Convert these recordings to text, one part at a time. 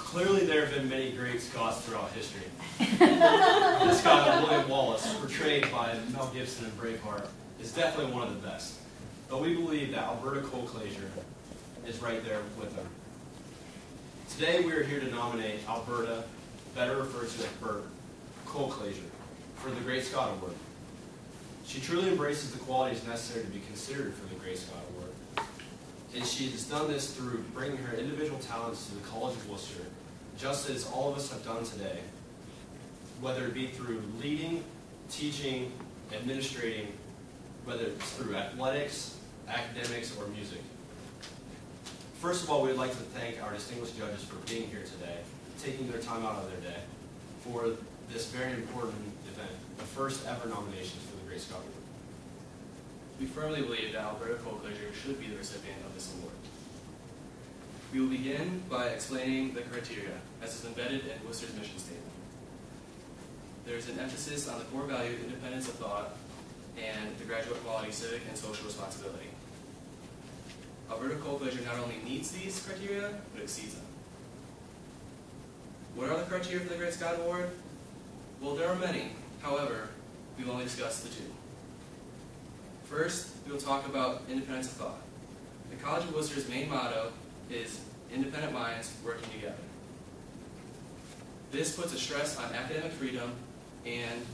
Clearly there have been many great Scots throughout history. The Scot of William Wallace, portrayed by Mel Gibson in Braveheart, is definitely one of the best. But we believe that Alberta Colclasure is right there with them. Today we are here to nominate Alberta, better referred to as Bert, Colclasure, for the Great Scot Award. She truly embraces the qualities necessary to be considered for the Great Scot Award. And she has done this through bringing her individual talents to the College of Worcester, just as all of us have done today, whether it be through leading, teaching, administrating, whether it's through athletics, academics, or music. First of all, we'd like to thank our distinguished judges for being here today, taking their time out of their day for this very important event, the first ever nominations for the Great Scot Award. We firmly believe that Alberta Colclasure should be the recipient of this award. We will begin by explaining the criteria as is embedded in Worcester's mission statement. There is an emphasis on the core value of independence of thought and the graduate quality civic and social responsibility. Alberta Colclasure not only meets these criteria, but exceeds them. What are the criteria for the Great Scot Award? Well, there are many. However, we will only discuss the two. First, we will talk about independence of thought. The College of Worcester's main motto is independent minds working together. This puts a stress on academic freedom and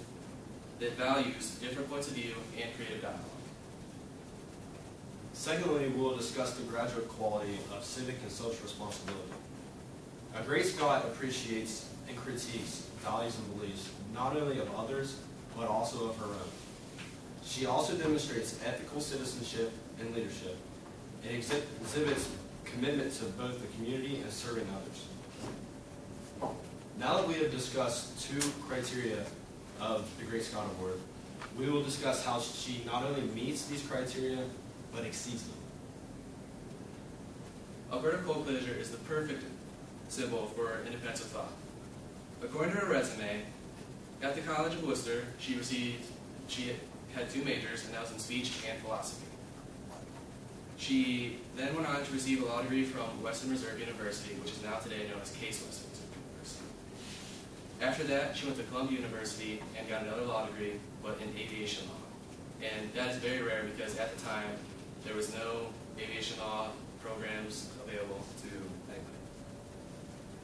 it values different points of view and creative dialogue. Secondly, we will discuss the graduate quality of civic and social responsibility. A Great Scot appreciates and critiques values and beliefs not only of others, but also of her own. She also demonstrates ethical citizenship and leadership, and exhibits commitment to both the community and serving others. Now that we have discussed two criteria of the Great Scot Award, we will discuss how she not only meets these criteria, but exceeds them. Alberta Colclasure is the perfect symbol for independence of thought. According to her resume, at the College of Worcester, she had two majors, and that was in speech and philosophy. She then went on to receive a law degree from Western Reserve University, which is now today known as Case Western Reserve University. After that, she went to Columbia University and got another law degree, but in aviation law. And that is very rare because at the time, there was no aviation law programs available to anybody.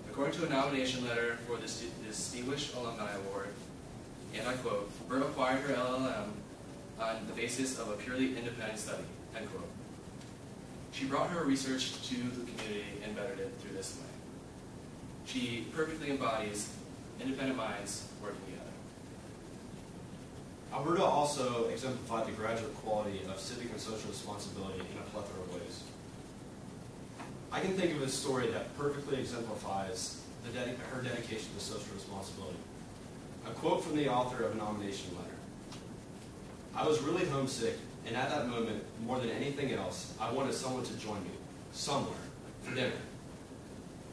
According to a nomination letter for this Distinguished Alumni Award, and I quote, "Bert acquired her LLM on the basis of a purely independent study," end quote. She brought her research to the community and bettered it through this way. She perfectly embodies independent minds working together. Alberta also exemplified the graduate quality of civic and social responsibility in a plethora of ways. I can think of a story that perfectly exemplifies her dedication to social responsibility. A quote from the author of a nomination letter. "I was really homesick, and at that moment, more than anything else, I wanted someone to join me, somewhere, for dinner.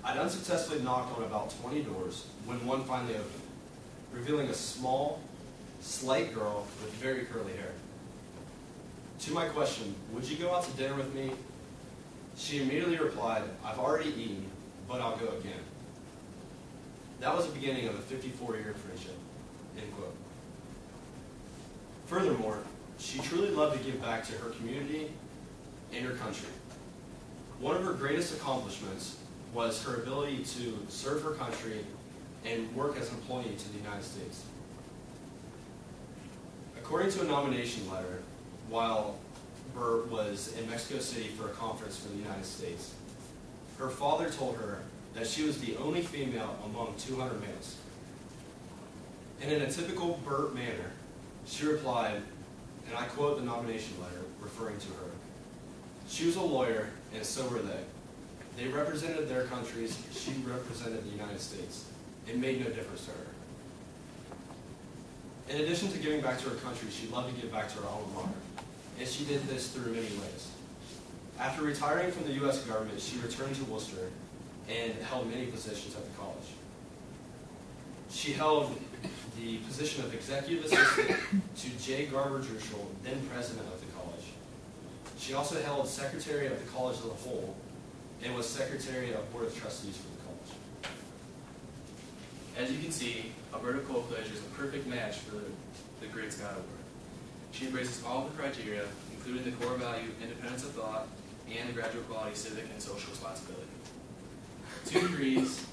I'd unsuccessfully knocked on about 20 doors when one finally opened, revealing a small, slight girl with very curly hair. To my question, 'Would you go out to dinner with me?' she immediately replied, 'I've already eaten, but I'll go again.' That was the beginning of a 54-year friendship," end quote. Furthermore, she truly loved to give back to her community and her country. One of her greatest accomplishments was her ability to serve her country and work as an employee to the United States. According to a nomination letter, while Bert was in Mexico City for a conference for the United States, her father told her that she was the only female among 200 males. And in a typical Bert manner, she replied, and I quote the nomination letter referring to her, "She was a lawyer, and so were they. They represented their countries, she represented the United States. It made no difference to her." In addition to giving back to her country, she loved to give back to her alma mater, and she did this through many ways. After retiring from the U.S. government, she returned to Worcester and held many positions at the college. She held the position of executive assistant to J. Garber Druschel, then president of the college. She also held secretary of the college as a whole and was secretary of board of trustees for the college. As you can see, Alberta Colclager is a perfect match for the Great Scott Award. She embraces all the criteria, including the core value, independence of thought, and the graduate quality, civic, and social responsibility. 2 degrees,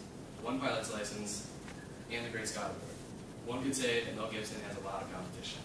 1 pilot's license, and the Great Scott Award. One could say that Mel Gibson has a lot of competition.